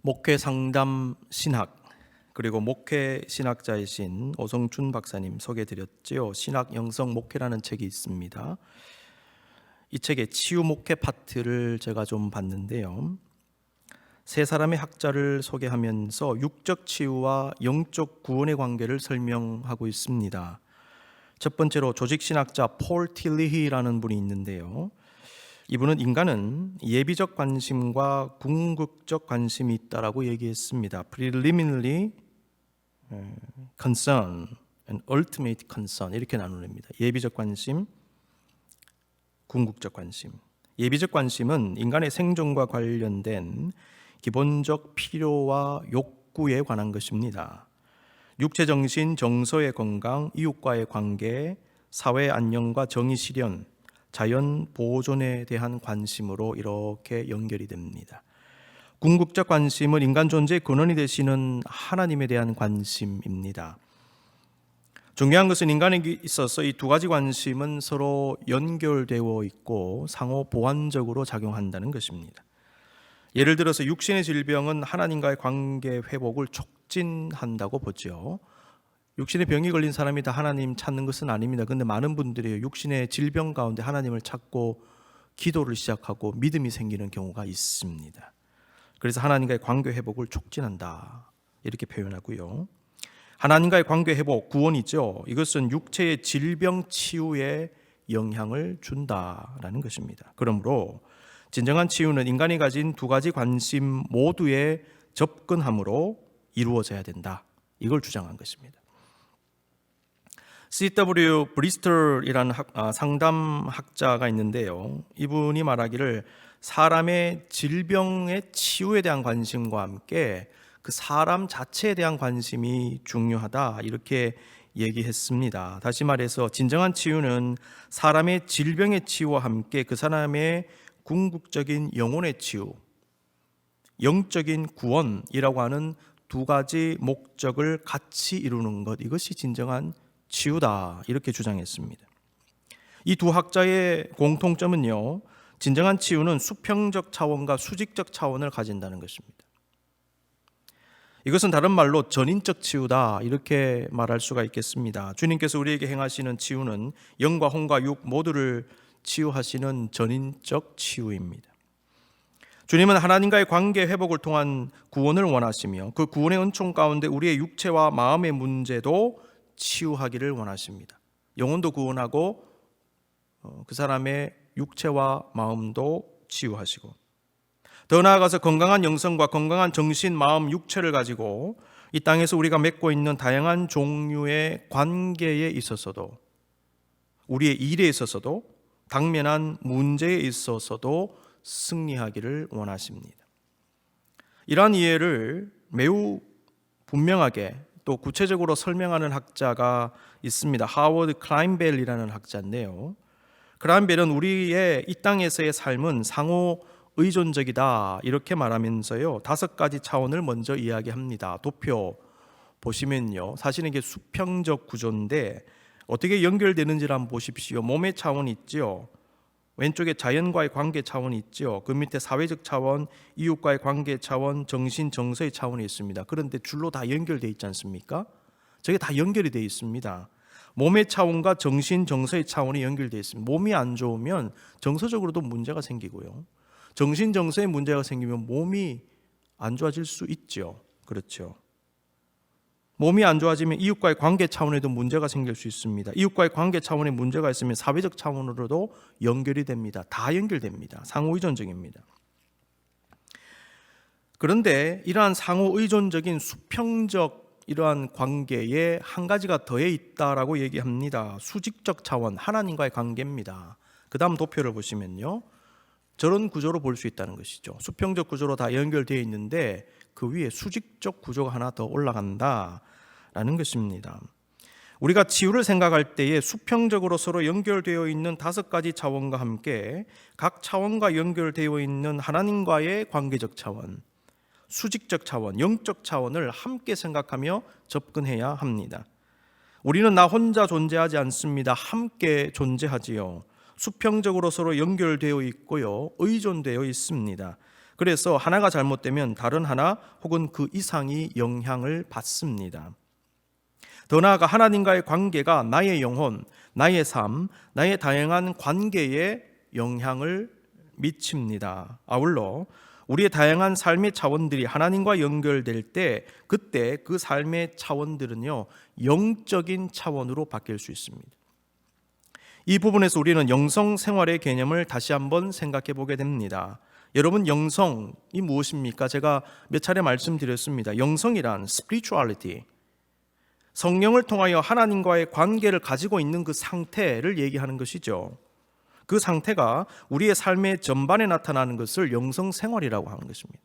목회 상담 신학 그리고 목회 신학자이신 오성준 박사님 소개해드렸지요. 신학 영성 목회라는 책이 있습니다. 이 책의 치유 목회 파트를 제가 좀 봤는데요. 세 사람의 학자를 소개하면서 육적 치유와 영적 구원의 관계를 설명하고 있습니다. 첫 번째로 조직신학자 폴 틸리히라는 분이 있는데요. 이분은 인간은 예비적 관심과 궁극적 관심이 있다라고 얘기했습니다. Preliminary concern and ultimate concern 이렇게 나누랍니다. 예비적 관심, 궁극적 관심. 예비적 관심은 인간의 생존과 관련된 기본적 필요와 욕구에 관한 것입니다. 육체, 정신, 정서의 건강, 이웃과의 관계, 사회 안녕과 정의 실현, 자연 보존에 대한 관심으로 이렇게 연결이 됩니다. 궁극적 관심은 인간 존재의 근원이 되시는 하나님에 대한 관심입니다. 중요한 것은 인간에 있어서 이 두 가지 관심은 서로 연결되어 있고 상호 보완적으로 작용한다는 것입니다. 예를 들어서 육신의 질병은 하나님과의 관계 회복을 촉진한다고 보죠. 육신의 병이 걸린 사람이 다 하나님 찾는 것은 아닙니다. 그런데 많은 분들이 육신의 질병 가운데 하나님을 찾고 기도를 시작하고 믿음이 생기는 경우가 있습니다. 그래서 하나님과의 관계 회복을 촉진한다 이렇게 표현하고요. 하나님과의 관계 회복, 구원이죠. 이것은 육체의 질병 치유에 영향을 준다라는 것입니다. 그러므로 진정한 치유는 인간이 가진 두 가지 관심 모두에 접근함으로 이루어져야 된다. 이걸 주장한 것입니다. C.W. 브리스톨이라는 상담학자가 있는데요. 이분이 말하기를 사람의 질병의 치유에 대한 관심과 함께 그 사람 자체에 대한 관심이 중요하다 이렇게 얘기했습니다. 다시 말해서 진정한 치유는 사람의 질병의 치유와 함께 그 사람의 궁극적인 영혼의 치유, 영적인 구원이라고 하는 두 가지 목적을 같이 이루는 것, 이것이 진정한 치유다 이렇게 주장했습니다. 이 두 학자의 공통점은요, 진정한 치유는 수평적 차원과 수직적 차원을 가진다는 것입니다. 이것은 다른 말로 전인적 치유다 이렇게 말할 수가 있겠습니다. 주님께서 우리에게 행하시는 치유는 영과 혼과 육 모두를 치유하시는 전인적 치유입니다. 주님은 하나님과의 관계 회복을 통한 구원을 원하시며 그 구원의 은총 가운데 우리의 육체와 마음의 문제도 치유하기를 원하십니다. 영혼도 구원하고 그 사람의 육체와 마음도 치유하시고 더 나아가서 건강한 영성과 건강한 정신, 마음, 육체를 가지고 이 땅에서 우리가 맺고 있는 다양한 종류의 관계에 있어서도 우리의 일에 있어서도 당면한 문제에 있어서도 승리하기를 원하십니다. 이러한 이해를 매우 분명하게 또 구체적으로 설명하는 학자가 있습니다. 하워드 클라인벨이라는 학자인데요. 클라인벨은 우리의 이 땅에서의 삶은 상호 의존적이다 이렇게 말하면서요 5가지 차원을 먼저 이야기합니다. 도표 보시면요 사실은 이게 수평적 구조인데 어떻게 연결되는지를 한번 보십시오. 몸의 차원이 있죠. 왼쪽에 자연과의 관계 차원이 있죠. 그 밑에 사회적 차원, 이웃과의 관계 차원, 정신, 정서의 차원이 있습니다. 그런데 줄로 다 연결되어 있지 않습니까? 저게 다 연결이 되어 있습니다. 몸의 차원과 정신, 정서의 차원이 연결되어 있습니다. 몸이 안 좋으면 정서적으로도 문제가 생기고요. 정신, 정서에 문제가 생기면 몸이 안 좋아질 수 있죠. 그렇죠. 몸이 안 좋아지면 이웃과의 관계 차원에도 문제가 생길 수 있습니다. 이웃과의 관계 차원에 문제가 있으면 사회적 차원으로도 연결이 됩니다. 다 연결됩니다. 상호의존적입니다. 그런데 이러한 상호의존적인 수평적 이러한 관계에 한 가지가 더해 있다라고 얘기합니다. 수직적 차원, 하나님과의 관계입니다. 그 다음 도표를 보시면요. 저런 구조로 볼 수 있다는 것이죠. 수평적 구조로 다 연결되어 있는데 그 위에 수직적 구조가 하나 더 올라간다라는 것입니다. 우리가 치유를 생각할 때에 수평적으로 서로 연결되어 있는 5가지 차원과 함께 각 차원과 연결되어 있는 하나님과의 관계적 차원, 수직적 차원, 영적 차원을 함께 생각하며 접근해야 합니다. 우리는 나 혼자 존재하지 않습니다. 함께 존재하지요. 수평적으로 서로 연결되어 있고요, 의존되어 있습니다. 그래서 하나가 잘못되면 다른 하나 혹은 그 이상이 영향을 받습니다. 더 나아가 하나님과의 관계가 나의 영혼, 나의 삶, 나의 다양한 관계에 영향을 미칩니다. 아울러 우리의 다양한 삶의 차원들이 하나님과 연결될 때 그때 그 삶의 차원들은요, 영적인 차원으로 바뀔 수 있습니다. 이 부분에서 우리는 영성 생활의 개념을 다시 한번 생각해 보게 됩니다. 여러분, 영성이 무엇입니까? 제가 몇 차례 말씀드렸습니다. 영성이란 spirituality, 성령을 통하여 하나님과의 관계를 가지고 있는 그 상태를 얘기하는 것이죠. 그 상태가 우리의 삶의 전반에 나타나는 것을 영성 생활이라고 하는 것입니다.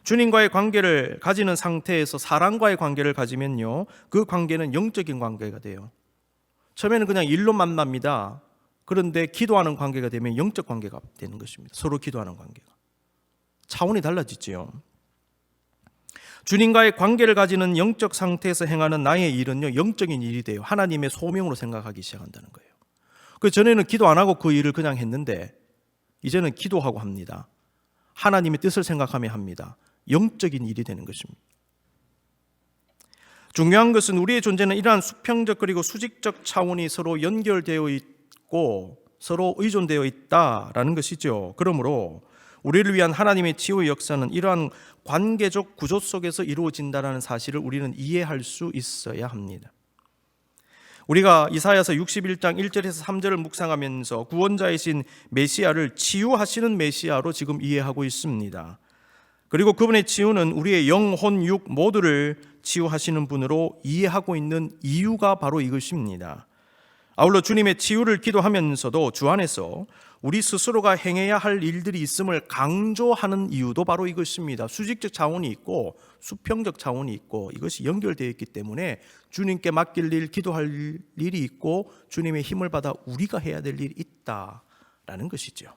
주님과의 관계를 가지는 상태에서 사람과의 관계를 가지면요, 그 관계는 영적인 관계가 돼요. 처음에는 그냥 일로 만납니다. 그런데 기도하는 관계가 되면 영적 관계가 되는 것입니다. 서로 기도하는 관계가. 차원이 달라지지요. 주님과의 관계를 가지는 영적 상태에서 행하는 나의 일은요, 영적인 일이 돼요. 하나님의 소명으로 생각하기 시작한다는 거예요. 그 전에는 기도 안 하고 그 일을 그냥 했는데 이제는 기도하고 합니다. 하나님의 뜻을 생각하며 합니다. 영적인 일이 되는 것입니다. 중요한 것은 우리의 존재는 이러한 수평적 그리고 수직적 차원이 서로 연결되어 있고 서로 의존되어 있다라는 것이죠. 그러므로 우리를 위한 하나님의 치유의 역사는 이러한 관계적 구조 속에서 이루어진다는 사실을 우리는 이해할 수 있어야 합니다. 우리가 이사야서 61장 1절에서 3절을 묵상하면서 구원자이신 메시아를 치유하시는 메시아로 지금 이해하고 있습니다. 그리고 그분의 치유는 우리의 영혼, 육 모두를 치유하시는 분으로 이해하고 있는 이유가 바로 이것입니다. 아울러 주님의 치유를 기도하면서도 주 안에서 우리 스스로가 행해야 할 일들이 있음을 강조하는 이유도 바로 이것입니다. 수직적 차원이 있고 수평적 차원이 있고 이것이 연결되어 있기 때문에 주님께 맡길 일, 기도할 일이 있고 주님의 힘을 받아 우리가 해야 될 일이 있다라는 것이죠.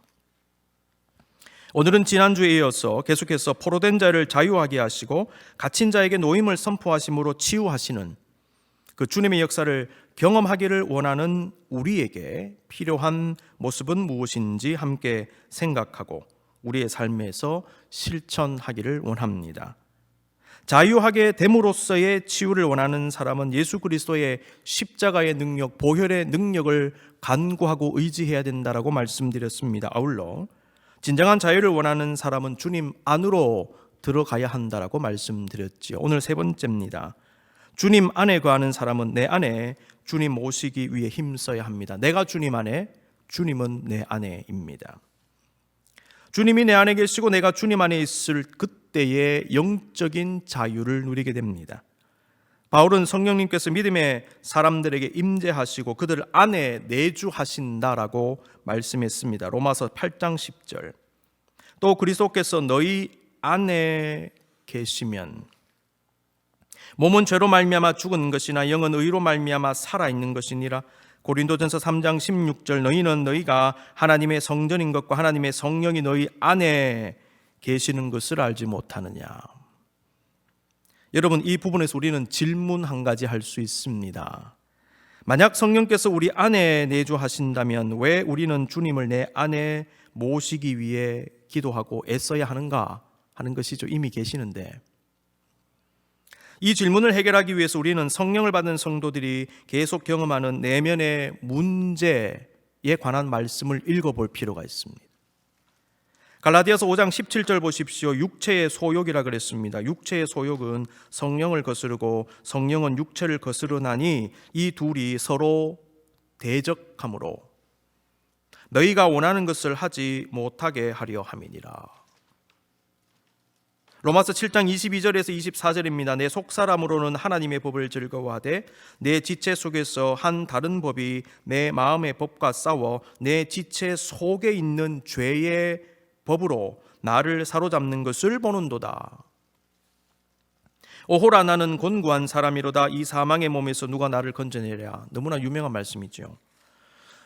오늘은 지난주에 이어서 계속해서 포로된 자를 자유하게 하시고 갇힌 자에게 노임을 선포하심으로 치유하시는 그 주님의 역사를 경험하기를 원하는 우리에게 필요한 모습은 무엇인지 함께 생각하고 우리의 삶에서 실천하기를 원합니다. 자유하게 됨으로써의 치유를 원하는 사람은 예수 그리스도의 십자가의 능력, 보혈의 능력을 간구하고 의지해야 된다라고 말씀드렸습니다. 아울러 진정한 자유를 원하는 사람은 주님 안으로 들어가야 한다라고 말씀드렸지요. 오늘 세 번째입니다. 주님 안에 거하는 사람은 내 안에 주님 모시기 위해 힘써야 합니다. 내가 주님 안에, 주님은 내 안에입니다. 주님이 내 안에 계시고 내가 주님 안에 있을 그때의 영적인 자유를 누리게 됩니다. 바울은 성령님께서 믿음의 사람들에게 임재하시고 그들 안에 내주하신다라고 말씀했습니다. 로마서 8장 10절. 또 그리스도께서 너희 안에 계시면 몸은 죄로 말미암아 죽은 것이나 영은 의로 말미암아 살아있는 것이니라. 고린도전서 3장 16절. 너희는 너희가 하나님의 성전인 것과 하나님의 성령이 너희 안에 계시는 것을 알지 못하느냐. 여러분, 이 부분에서 우리는 질문 한 가지 할 수 있습니다. 만약 성령께서 우리 안에 내주하신다면 왜 우리는 주님을 내 안에 모시기 위해 기도하고 애써야 하는가 하는 것이죠. 이미 계시는데. 이 질문을 해결하기 위해서 우리는 성령을 받은 성도들이 계속 경험하는 내면의 문제에 관한 말씀을 읽어볼 필요가 있습니다. 갈라디아서 5장 17절 보십시오. 육체의 소욕이라 그랬습니다. 육체의 소욕은 성령을 거스르고 성령은 육체를 거스르나니 이 둘이 서로 대적하므로 너희가 원하는 것을 하지 못하게 하려 함이니라. 로마서 7장 22절에서 24절입니다. 내 속사람으로는 하나님의 법을 즐거워하되 내 지체 속에서 한 다른 법이 내 마음의 법과 싸워 내 지체 속에 있는 죄의 법으로 나를 사로잡는 것을 보는도다. 오호라 나는 곤고한 사람이로다. 이 사망의 몸에서 누가 나를 건져내랴. 너무나 유명한 말씀이죠.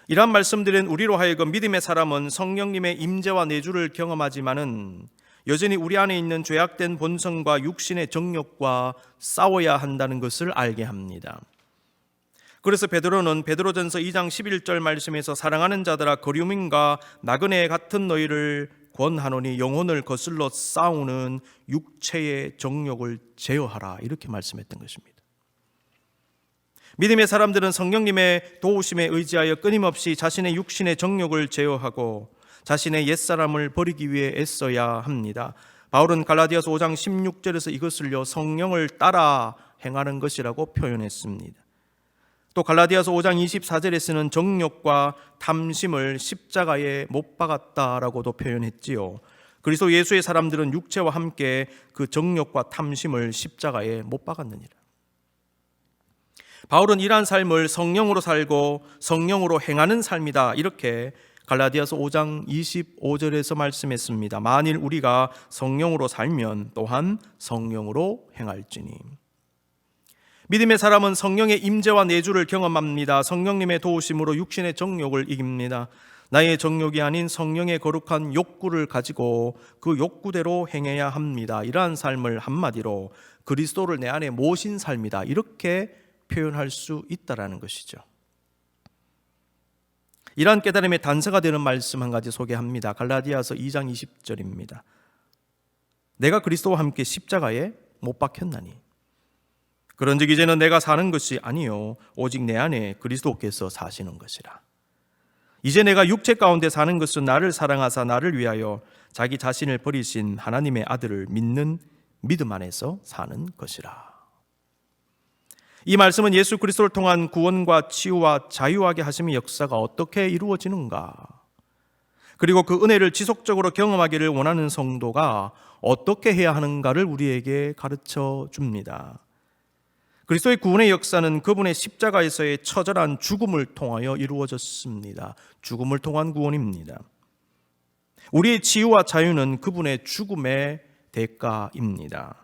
이러한 말씀들은 우리로 하여금 믿음의 사람은 성령님의 임재와 내주를 경험하지만은 여전히 우리 안에 있는 죄악된 본성과 육신의 정욕과 싸워야 한다는 것을 알게 합니다. 그래서 베드로는 베드로전서 2장 11절 말씀에서 사랑하는 자들아, 거류민과 나그네 같은 너희를 권하노니 영혼을 거슬러 싸우는 육체의 정욕을 제어하라, 이렇게 말씀했던 것입니다. 믿음의 사람들은 성령님의 도우심에 의지하여 끊임없이 자신의 육신의 정욕을 제어하고 자신의 옛사람을 버리기 위해 애써야 합니다. 바울은 갈라디아서 5장 16절에서 이것을요, 성령을 따라 행하는 것이라고 표현했습니다. 또 갈라디아서 5장 24절에서는 정욕과 탐심을 십자가에 못 박았다라고도 표현했지요. 그리스도 예수의 사람들은 육체와 함께 그 정욕과 탐심을 십자가에 못 박았느니라. 바울은 이러한 삶을 성령으로 살고 성령으로 행하는 삶이다, 이렇게 갈라디아서 5장 25절에서 말씀했습니다. 만일 우리가 성령으로 살면 또한 성령으로 행할지니. 믿음의 사람은 성령의 임재와 내주를 경험합니다. 성령님의 도우심으로 육신의 정욕을 이깁니다. 나의 정욕이 아닌 성령의 거룩한 욕구를 가지고 그 욕구대로 행해야 합니다. 이러한 삶을 한마디로 그리스도를 내 안에 모신 삶이다, 이렇게 표현할 수 있다라는 것이죠. 이러한 깨달음의 단서가 되는 말씀 한 가지 소개합니다. 갈라디아서 2장 20절입니다. 내가 그리스도와 함께 십자가에 못 박혔나니 그런즉 이제는 내가 사는 것이 아니요 오직 내 안에 그리스도께서 사시는 것이라. 이제 내가 육체 가운데 사는 것은 나를 사랑하사 나를 위하여 자기 자신을 버리신 하나님의 아들을 믿는 믿음 안에서 사는 것이라. 이 말씀은 예수 그리스도를 통한 구원과 치유와 자유하게 하심의 역사가 어떻게 이루어지는가, 그리고 그 은혜를 지속적으로 경험하기를 원하는 성도가 어떻게 해야 하는가를 우리에게 가르쳐 줍니다. 그리스도의 구원의 역사는 그분의 십자가에서의 처절한 죽음을 통하여 이루어졌습니다. 죽음을 통한 구원입니다. 우리의 치유와 자유는 그분의 죽음의 대가입니다.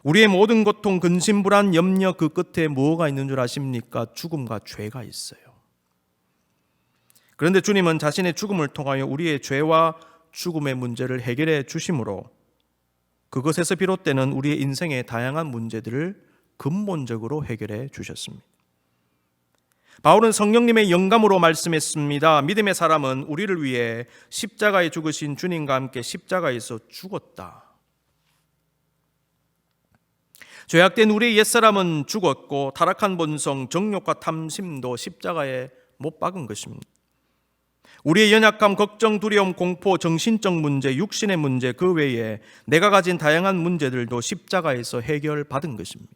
우리의 모든 고통, 근심, 불안, 염려, 그 끝에 뭐가 있는 줄 아십니까? 죽음과 죄가 있어요. 그런데 주님은 자신의 죽음을 통하여 우리의 죄와 죽음의 문제를 해결해 주심으로 그것에서 비롯되는 우리의 인생의 다양한 문제들을 근본적으로 해결해 주셨습니다. 바울은 성령님의 영감으로 말씀했습니다. 믿음의 사람은 우리를 위해 십자가에 죽으신 주님과 함께 십자가에서 죽었다. 죄악된 우리의 옛사람은 죽었고 타락한 본성, 정욕과 탐심도 십자가에 못 박은 것입니다. 우리의 연약함, 걱정, 두려움, 공포, 정신적 문제, 육신의 문제, 그 외에 내가 가진 다양한 문제들도 십자가에서 해결받은 것입니다.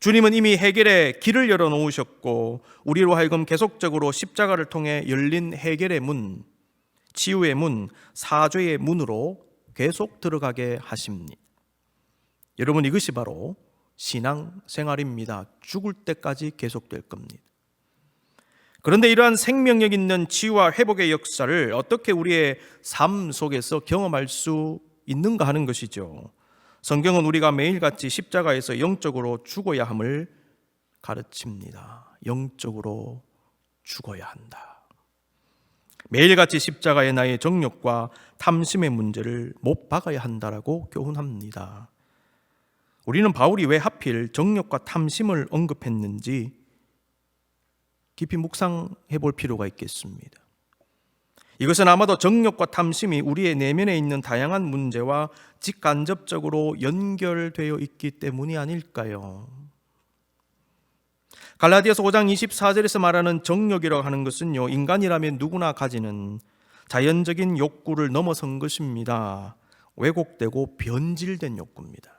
주님은 이미 해결의 길을 열어놓으셨고 우리로 하여금 계속적으로 십자가를 통해 열린 해결의 문, 치유의 문, 사죄의 문으로 계속 들어가게 하십니다. 여러분, 이것이 바로 신앙생활입니다. 죽을 때까지 계속될 겁니다. 그런데 이러한 생명력 있는 치유와 회복의 역사를 어떻게 우리의 삶 속에서 경험할 수 있는가 하는 것이죠. 성경은 우리가 매일같이 십자가에서 영적으로 죽어야 함을 가르칩니다. 영적으로 죽어야 한다. 매일같이 십자가에 나의 정욕과 탐심의 문제를 못 박아야 한다라고 교훈합니다. 우리는 바울이 왜 하필 정욕과 탐심을 언급했는지 깊이 묵상해 볼 필요가 있겠습니다. 이것은 아마도 정욕과 탐심이 우리의 내면에 있는 다양한 문제와 직간접적으로 연결되어 있기 때문이 아닐까요? 갈라디아서 5장 24절에서 말하는 정욕이라고 하는 것은요, 인간이라면 누구나 가지는 자연적인 욕구를 넘어선 것입니다. 왜곡되고 변질된 욕구입니다.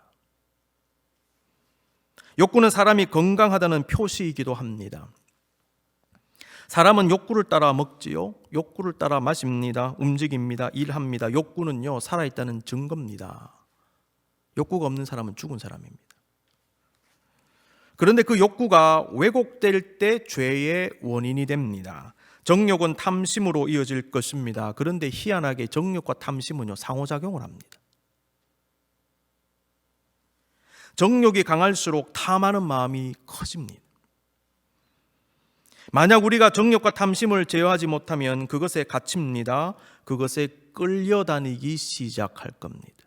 욕구는 사람이 건강하다는 표시이기도 합니다. 사람은 욕구를 따라 먹지요. 욕구를 따라 마십니다. 움직입니다. 일합니다. 욕구는요, 살아있다는 증거입니다. 욕구가 없는 사람은 죽은 사람입니다. 그런데 그 욕구가 왜곡될 때 죄의 원인이 됩니다. 정욕은 탐심으로 이어질 것입니다. 그런데 희한하게 정욕과 탐심은요, 상호작용을 합니다. 정욕이 강할수록 탐하는 마음이 커집니다. 만약 우리가 정욕과 탐심을 제어하지 못하면 그것에 갇힙니다. 그것에 끌려다니기 시작할 겁니다.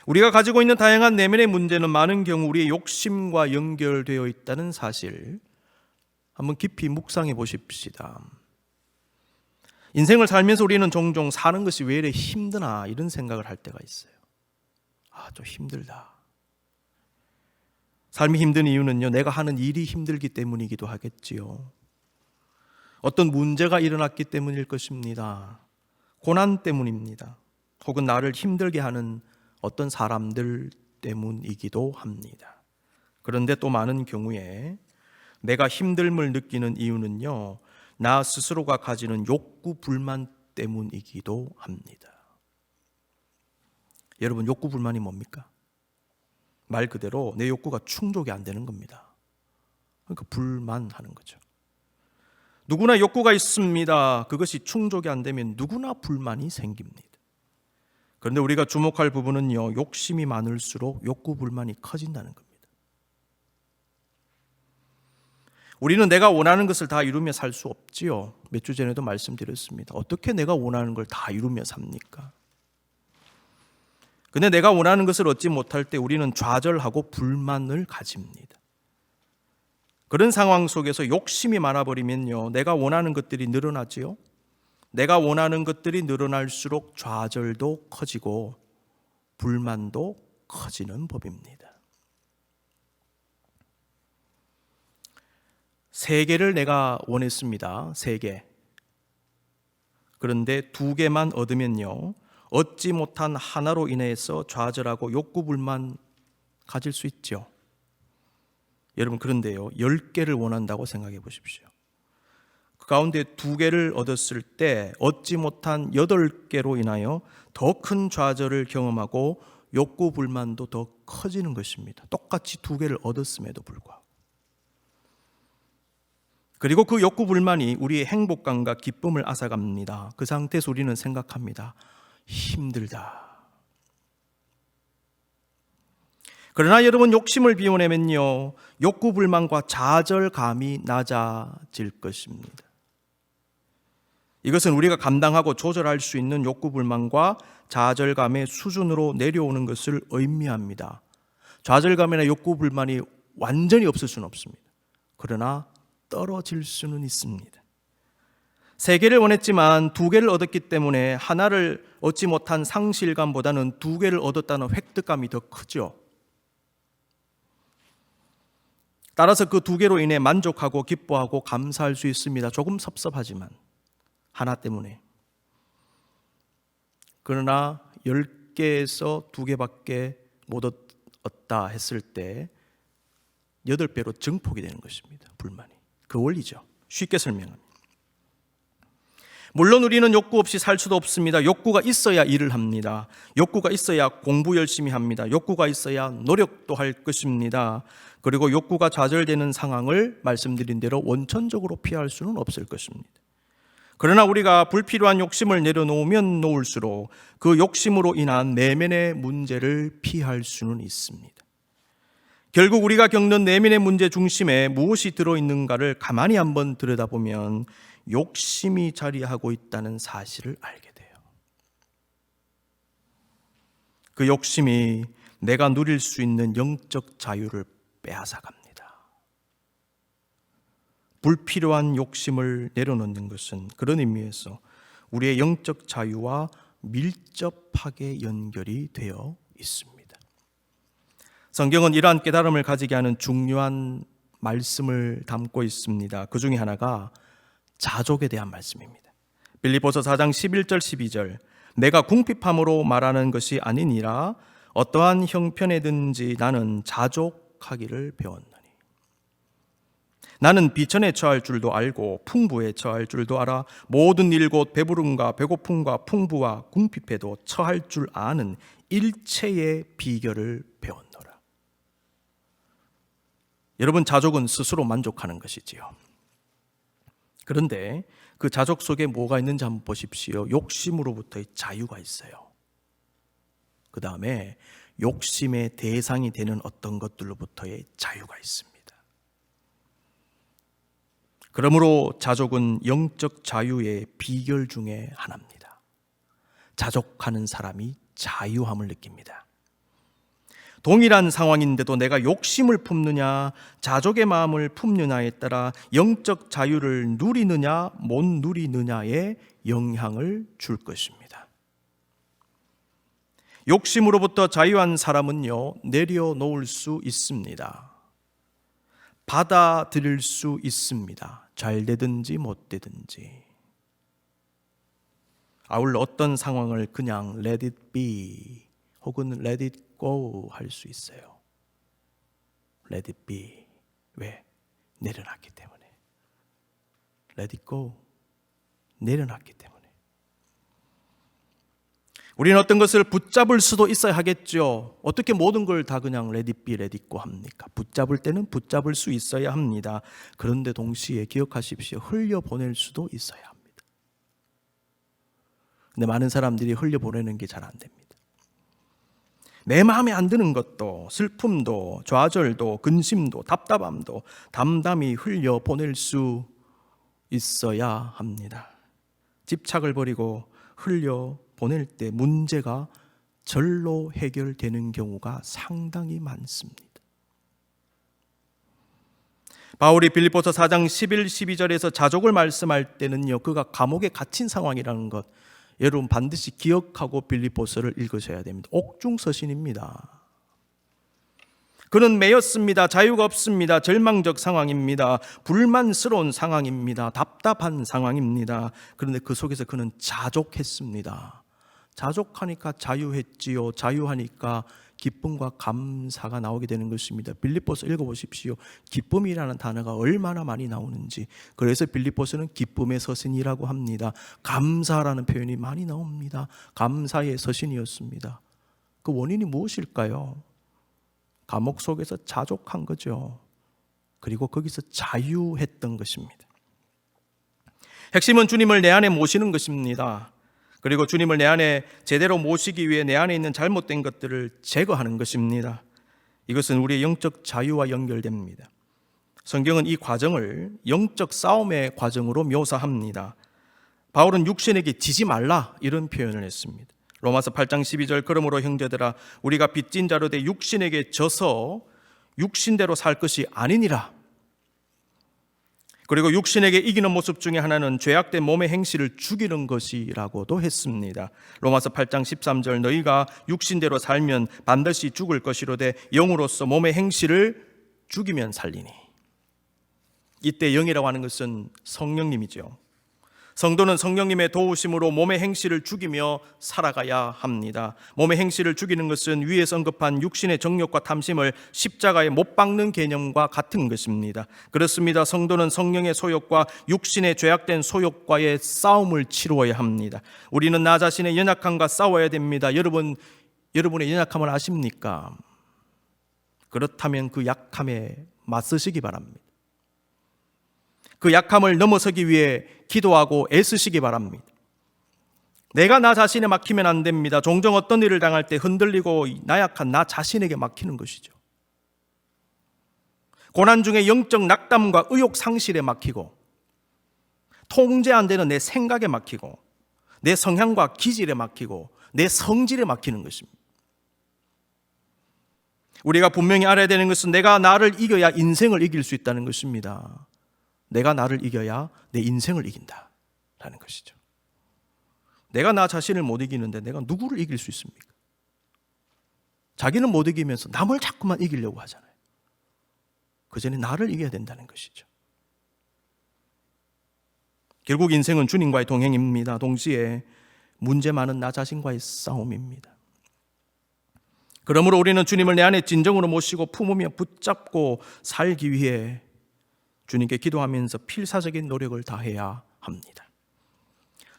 우리가 가지고 있는 다양한 내면의 문제는 많은 경우 우리의 욕심과 연결되어 있다는 사실 한번 깊이 묵상해 보십시다. 인생을 살면서 우리는 종종 사는 것이 왜 이래 힘드나 이런 생각을 할 때가 있어요. 좀 힘들다. 삶이 힘든 이유는요, 내가 하는 일이 힘들기 때문이기도 하겠지요. 어떤 문제가 일어났기 때문일 것입니다. 고난 때문입니다. 혹은 나를 힘들게 하는 어떤 사람들 때문이기도 합니다. 그런데 또 많은 경우에 내가 힘듦을 느끼는 이유는요, 나 스스로가 가지는 욕구 불만 때문이기도 합니다. 여러분, 욕구 불만이 뭡니까? 말 그대로 내 욕구가 충족이 안 되는 겁니다. 그러니까 불만하는 거죠. 누구나 욕구가 있습니다. 그것이 충족이 안 되면 누구나 불만이 생깁니다. 그런데 우리가 주목할 부분은요, 욕심이 많을수록 욕구 불만이 커진다는 겁니다. 우리는 내가 원하는 것을 다 이루며 살 수 없지요. 몇 주 전에도 말씀드렸습니다. 어떻게 내가 원하는 걸 다 이루며 삽니까? 근데 내가 원하는 것을 얻지 못할 때 우리는 좌절하고 불만을 가집니다. 그런 상황 속에서 욕심이 많아버리면요, 내가 원하는 것들이 늘어나지요. 내가 원하는 것들이 늘어날수록 좌절도 커지고 불만도 커지는 법입니다. 3개를 내가 원했습니다. 3개. 그런데 2개만 얻으면요, 얻지 못한 하나로 인해서 좌절하고 욕구 불만 가질 수 있죠. 여러분, 그런데요, 10개를 원한다고 생각해 보십시오. 그 가운데 2개를 얻었을 때 얻지 못한 8개로 인하여 더 큰 좌절을 경험하고 욕구 불만도 더 커지는 것입니다. 똑같이 2개를 얻었음에도 불구하고. 그리고 그 욕구 불만이 우리의 행복감과 기쁨을 앗아갑니다. 그 상태에서 우리는 생각합니다. 힘들다. 그러나 여러분, 욕심을 비워내면요, 욕구 불만과 좌절감이 낮아질 것입니다. 이것은 우리가 감당하고 조절할 수 있는 욕구 불만과 좌절감의 수준으로 내려오는 것을 의미합니다. 좌절감이나 욕구 불만이 완전히 없을 수는 없습니다. 그러나 떨어질 수는 있습니다. 3개를 원했지만 2개를 얻었기 때문에 하나를 얻지 못한 상실감보다는 2개를 얻었다는 획득감이 더 크죠. 따라서 그 2개로 인해 만족하고 기뻐하고 감사할 수 있습니다. 조금 섭섭하지만 하나 때문에. 그러나 10개에서 2개밖에 못 얻었다 했을 때 8배로 증폭이 되는 것입니다. 불만이. 그 원리죠. 쉽게 설명합니다. 물론 우리는 욕구 없이 살 수도 없습니다. 욕구가 있어야 일을 합니다. 욕구가 있어야 공부 열심히 합니다. 욕구가 있어야 노력도 할 것입니다. 그리고 욕구가 좌절되는 상황을 말씀드린 대로 원천적으로 피할 수는 없을 것입니다. 그러나 우리가 불필요한 욕심을 내려놓으면 놓을수록 그 욕심으로 인한 내면의 문제를 피할 수는 있습니다. 결국 우리가 겪는 내면의 문제 중심에 무엇이 들어있는가를 가만히 한번 들여다보면 욕심이 자리하고 있다는 사실을 알게 돼요. 그 욕심이 내가 누릴 수 있는 영적 자유를 빼앗아갑니다. 불필요한 욕심을 내려놓는 것은 그런 의미에서 우리의 영적 자유와 밀접하게 연결이 되어 있습니다. 성경은 이러한 깨달음을 가지게 하는 중요한 말씀을 담고 있습니다. 그 중에 하나가 자족에 대한 말씀입니다. 빌립보서 4장 11절 12절 내가 궁핍함으로 말하는 것이 아니니라 어떠한 형편에든지 나는 자족하기를 배웠노니 나는 비천에 처할 줄도 알고 풍부에 처할 줄도 알아 모든 일 곧 배부름과 배고픔과 풍부와 궁핍에도 처할 줄 아는 일체의 비결을 배웠노라. 여러분, 자족은 스스로 만족하는 것이지요. 그런데 그 자족 속에 뭐가 있는지 한번 보십시오. 욕심으로부터의 자유가 있어요. 그 다음에 욕심의 대상이 되는 어떤 것들로부터의 자유가 있습니다. 그러므로 자족은 영적 자유의 비결 중에 하나입니다. 자족하는 사람이 자유함을 느낍니다. 동일한 상황인데도 내가 욕심을 품느냐 자족의 마음을 품느냐에 따라 영적 자유를 누리느냐 못 누리느냐의 영향을 줄 것입니다. 욕심으로부터 자유한 사람은요, 내려놓을 수 있습니다. 받아들일 수 있습니다. 잘 되든지 못 되든지. 아울러 어떤 상황을 그냥 let it be 혹은 let it go 할 수 있어요. let it be. 왜? 내려놨기 때문에. let it go. 내려놨기 때문에. 우리는 어떤 것을 붙잡을 수도 있어야 하겠죠. 어떻게 모든 걸 다 그냥 let it be, let it go 합니까? 붙잡을 때는 붙잡을 수 있어야 합니다. 그런데 동시에 기억하십시오. 흘려보낼 수도 있어야 합니다. 근데 많은 사람들이 흘려보내는 게 잘 안 됩니다. 내 마음에 안 드는 것도, 슬픔도, 좌절도, 근심도, 답답함도 담담히 흘려보낼 수 있어야 합니다. 집착을 버리고 흘려보낼 때 문제가 절로 해결되는 경우가 상당히 많습니다. 바울이 빌립보서 4장 11, 12절에서 자족을 말씀할 때는요, 그가 감옥에 갇힌 상황이라는 것 여러분 반드시 기억하고 빌립보서를 읽으셔야 됩니다. 옥중서신입니다. 그는 매였습니다. 자유가 없습니다. 절망적 상황입니다. 불만스러운 상황입니다. 답답한 상황입니다. 그런데 그 속에서 그는 자족했습니다. 자족하니까 자유했지요. 자유하니까 기쁨과 감사가 나오게 되는 것입니다. 빌립보서 읽어보십시오. 기쁨이라는 단어가 얼마나 많이 나오는지. 그래서 빌립보서는 기쁨의 서신이라고 합니다. 감사라는 표현이 많이 나옵니다. 감사의 서신이었습니다. 그 원인이 무엇일까요? 감옥 속에서 자족한 거죠. 그리고 거기서 자유했던 것입니다. 핵심은 주님을 내 안에 모시는 것입니다. 그리고 주님을 내 안에 제대로 모시기 위해 내 안에 있는 잘못된 것들을 제거하는 것입니다. 이것은 우리의 영적 자유와 연결됩니다. 성경은 이 과정을 영적 싸움의 과정으로 묘사합니다. 바울은 육신에게 지지 말라 이런 표현을 했습니다. 로마서 8장 12절 그러므로 형제들아 우리가 빚진 자로 돼 육신에게 져서 육신대로 살 것이 아니니라. 그리고 육신에게 이기는 모습 중에 하나는 죄악된 몸의 행실을 죽이는 것이라고도 했습니다. 로마서 8장 13절 너희가 육신대로 살면 반드시 죽을 것이로되 영으로서 몸의 행실을 죽이면 살리니. 이때 영이라고 하는 것은 성령님이죠. 성도는 성령님의 도우심으로 몸의 행실을 죽이며 살아가야 합니다. 몸의 행실을 죽이는 것은 위에서 언급한 육신의 정욕과 탐심을 십자가에 못 박는 개념과 같은 것입니다. 그렇습니다. 성도는 성령의 소욕과 육신의 죄악된 소욕과의 싸움을 치루어야 합니다. 우리는 나 자신의 연약함과 싸워야 됩니다. 여러분의 연약함을 아십니까? 그렇다면 그 약함에 맞서시기 바랍니다. 그 약함을 넘어서기 위해 기도하고 애쓰시기 바랍니다. 내가 나 자신에 막히면 안 됩니다. 종종 어떤 일을 당할 때 흔들리고 나약한 나 자신에게 막히는 것이죠. 고난 중에 영적 낙담과 의욕 상실에 막히고 통제 안 되는 내 생각에 막히고 내 성향과 기질에 막히고 내 성질에 막히는 것입니다. 우리가 분명히 알아야 되는 것은 내가 나를 이겨야 인생을 이길 수 있다는 것입니다. 내가 나를 이겨야 내 인생을 이긴다라는 것이죠. 내가 나 자신을 못 이기는데 내가 누구를 이길 수 있습니까? 자기는 못 이기면서 남을 자꾸만 이기려고 하잖아요. 그 전에 나를 이겨야 된다는 것이죠. 결국 인생은 주님과의 동행입니다. 동시에 문제 많은 나 자신과의 싸움입니다. 그러므로 우리는 주님을 내 안에 진정으로 모시고 품으며 붙잡고 살기 위해 주님께 기도하면서 필사적인 노력을 다해야 합니다.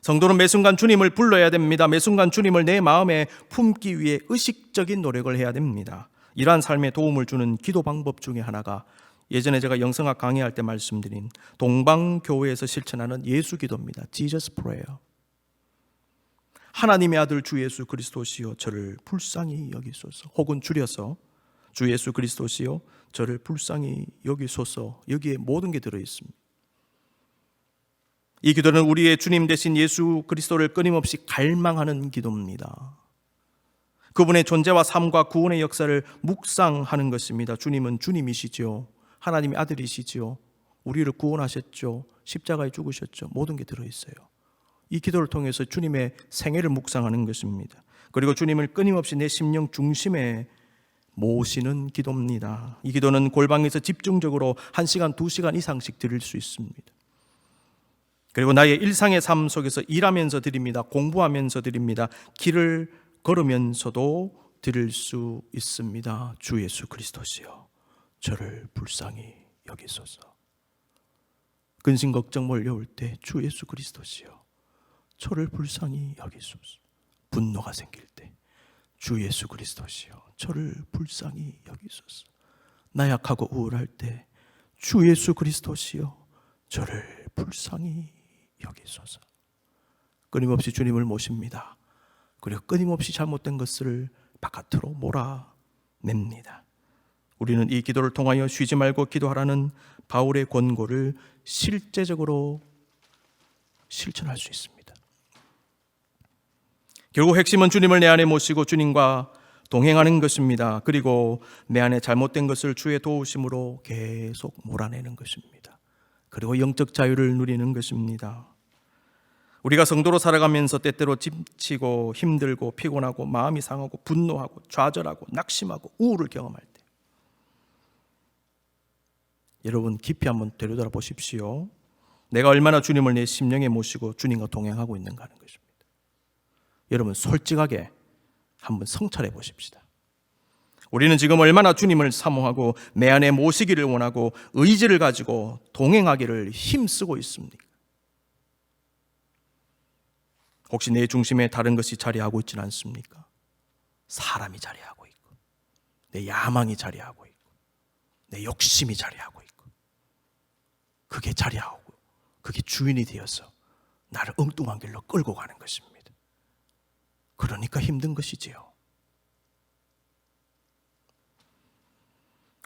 성도는 매 순간 주님을 불러야 됩니다. 매 순간 주님을 내 마음에 품기 위해 의식적인 노력을 해야 됩니다. 이러한 삶에 도움을 주는 기도 방법 중에 하나가 예전에 제가 영성학 강의할 때 말씀드린 동방교회에서 실천하는 예수 기도입니다. Jesus Prayer. 하나님의 아들 주 예수 그리스도시여 저를 불쌍히 여기소서. 혹은 줄여서 주 예수 그리스도시여 저를 불쌍히 여기소서. 여기에 모든 게 들어있습니다. 이 기도는 우리의 주님 되신 예수 그리스도를 끊임없이 갈망하는 기도입니다. 그분의 존재와 삶과 구원의 역사를 묵상하는 것입니다. 주님은 주님이시죠. 하나님의 아들이시죠. 우리를 구원하셨죠. 십자가에 죽으셨죠. 모든 게 들어있어요. 이 기도를 통해서 주님의 생애를 묵상하는 것입니다. 그리고 주님을 끊임없이 내 심령 중심에 모시는 기도입니다. 이 기도는 골방에서 집중적으로 1시간, 2시간 이상씩 드릴 수 있습니다. 그리고 나의 일상의 삶 속에서 일하면서 드립니다. 공부하면서 드립니다. 길을 걸으면서도 드릴 수 있습니다. 주 예수 그리스도시여, 저를 불쌍히 여기소서. 근심 걱정 몰려올 때 주 예수 그리스도시여, 저를 불쌍히 여기소서. 분노가 생길 때 주 예수 그리스도시여, 저를 불쌍히 여기소서. 나약하고 우울할 때 주 예수 그리스도시여, 저를 불쌍히 여기소서. 끊임없이 주님을 모십니다. 그리고 끊임없이 잘못된 것을 바깥으로 몰아냅니다. 우리는 이 기도를 통하여 쉬지 말고 기도하라는 바울의 권고를 실제적으로 실천할 수 있습니다. 결국 핵심은 주님을 내 안에 모시고 주님과 동행하는 것입니다. 그리고 내 안에 잘못된 것을 주의 도우심으로 계속 몰아내는 것입니다. 그리고 영적 자유를 누리는 것입니다. 우리가 성도로 살아가면서 때때로 지치고 힘들고 피곤하고 마음이 상하고 분노하고 좌절하고 낙심하고 우울을 경험할 때, 여러분 깊이 한번 되돌아 보십시오. 내가 얼마나 주님을 내 심령에 모시고 주님과 동행하고 있는가 하는 것입니다. 여러분 솔직하게 한번 성찰해 보십시다. 우리는 지금 얼마나 주님을 사모하고 내 안에 모시기를 원하고 의지를 가지고 동행하기를 힘쓰고 있습니까? 혹시 내 중심에 다른 것이 자리하고 있지는 않습니까? 사람이 자리하고 있고, 내 야망이 자리하고 있고, 내 욕심이 자리하고 있고, 그게 자리하고 그게 주인이 되어서 나를 엉뚱한 길로 끌고 가는 것입니다. 그러니까 힘든 것이지요.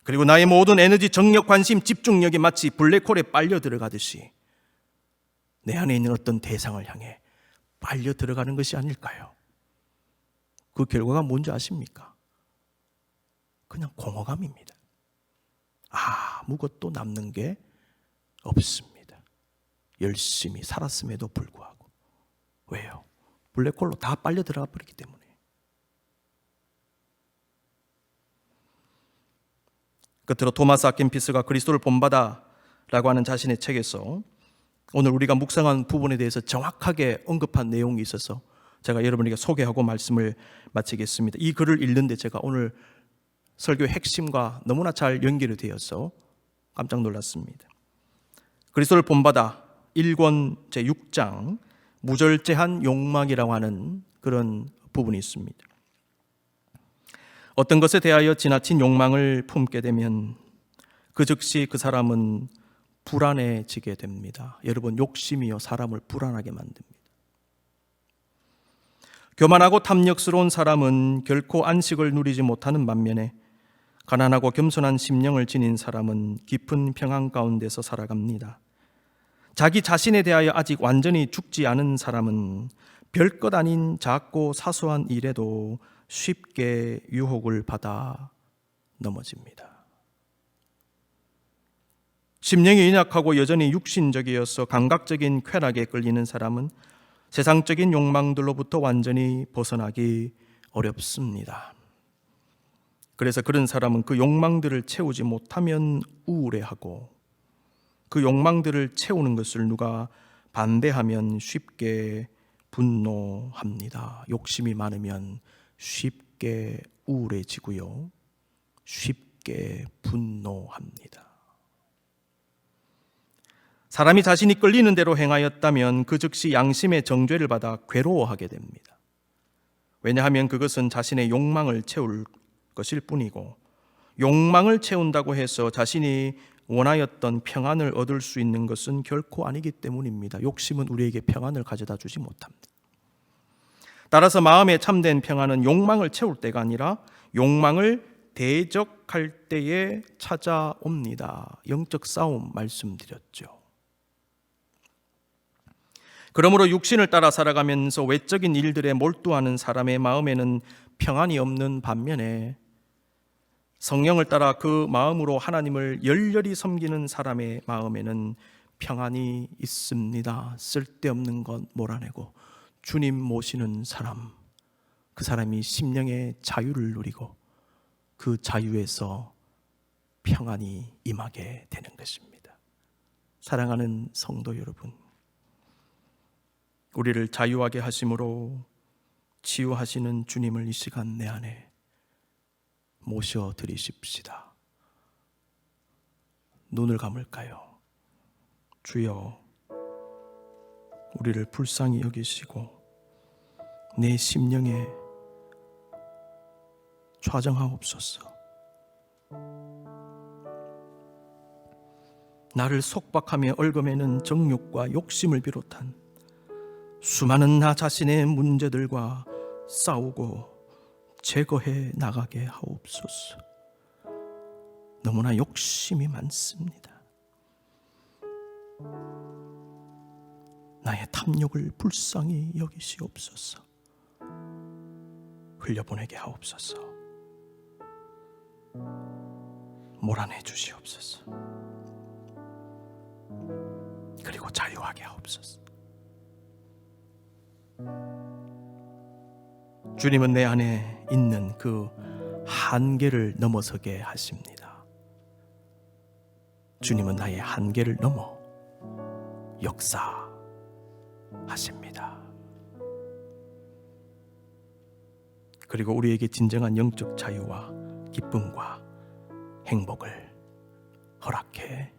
그리고 나의 모든 에너지, 정력, 관심, 집중력이 마치 블랙홀에 빨려 들어가듯이 내 안에 있는 어떤 대상을 향해 빨려 들어가는 것이 아닐까요? 그 결과가 뭔지 아십니까? 그냥 공허감입니다. 아무것도 남는 게 없습니다. 열심히 살았음에도 불구하고. 왜요? 블랙홀로 다 빨려 들어가 버리기 때문에. 끝으로 토마스 아킨피스가 그리스도를 본받아라고 하는 자신의 책에서 오늘 우리가 묵상한 부분에 대해서 정확하게 언급한 내용이 있어서 제가 여러분에게 소개하고 말씀을 마치겠습니다. 이 글을 읽는데 제가 오늘 설교의 핵심과 너무나 잘 연결이 되어서 깜짝 놀랐습니다. 그리스도를 본받아 1권 제6장 무절제한 욕망이라고 하는 그런 부분이 있습니다. 어떤 것에 대하여 지나친 욕망을 품게 되면 그 즉시 그 사람은 불안해지게 됩니다. 여러분, 욕심이요 사람을 불안하게 만듭니다. 교만하고 탐욕스러운 사람은 결코 안식을 누리지 못하는 반면에 가난하고 겸손한 심령을 지닌 사람은 깊은 평안 가운데서 살아갑니다. 자기 자신에 대하여 아직 완전히 죽지 않은 사람은 별것 아닌 작고 사소한 일에도 쉽게 유혹을 받아 넘어집니다. 심령이 연약하고 여전히 육신적이어서 감각적인 쾌락에 끌리는 사람은 세상적인 욕망들로부터 완전히 벗어나기 어렵습니다. 그래서 그런 사람은 그 욕망들을 채우지 못하면 우울해하고 그 욕망들을 채우는 것을 누가 반대하면 쉽게 분노합니다. 욕심이 많으면 쉽게 우울해지고요. 쉽게 분노합니다. 사람이 자신이 끌리는 대로 행하였다면 그 즉시 양심의 정죄를 받아 괴로워하게 됩니다. 왜냐하면 그것은 자신의 욕망을 채울 것일 뿐이고, 욕망을 채운다고 해서 자신이 원하였던 평안을 얻을 수 있는 것은 결코 아니기 때문입니다. 욕심은 우리에게 평안을 가져다 주지 못합니다. 따라서 마음의 참된 평안은 욕망을 채울 때가 아니라 욕망을 대적할 때에 찾아옵니다. 영적 싸움 말씀드렸죠. 그러므로 육신을 따라 살아가면서 외적인 일들에 몰두하는 사람의 마음에는 평안이 없는 반면에 성령을 따라 그 마음으로 하나님을 열렬히 섬기는 사람의 마음에는 평안이 있습니다. 쓸데없는 것 몰아내고 주님 모시는 사람, 그 사람이 심령의 자유를 누리고 그 자유에서 평안이 임하게 되는 것입니다. 사랑하는 성도 여러분, 우리를 자유하게 하심으로 치유하시는 주님을 이 시간 내 안에 모셔드리십시다. 눈을 감을까요? 주여, 우리를 불쌍히 여기시고 내 심령에 좌정하옵소서. 나를 속박하며 얽어매는 정욕과 욕심을 비롯한 수많은 나 자신의 문제들과 싸우고 제거해 나가게 하옵소서. 너무나 욕심이 많습니다. 나의 탐욕을 불쌍히 여기시옵소서. 흘려보내게 하옵소서. 몰아내 주시옵소서. 그리고 자유하게 하옵소서. 주님은 내 안에 있는 그 한계를 넘어서게 하십니다. 주님은 나의 한계를 넘어 역사하십니다. 그리고 우리에게 진정한 영적 자유와 기쁨과 행복을 허락해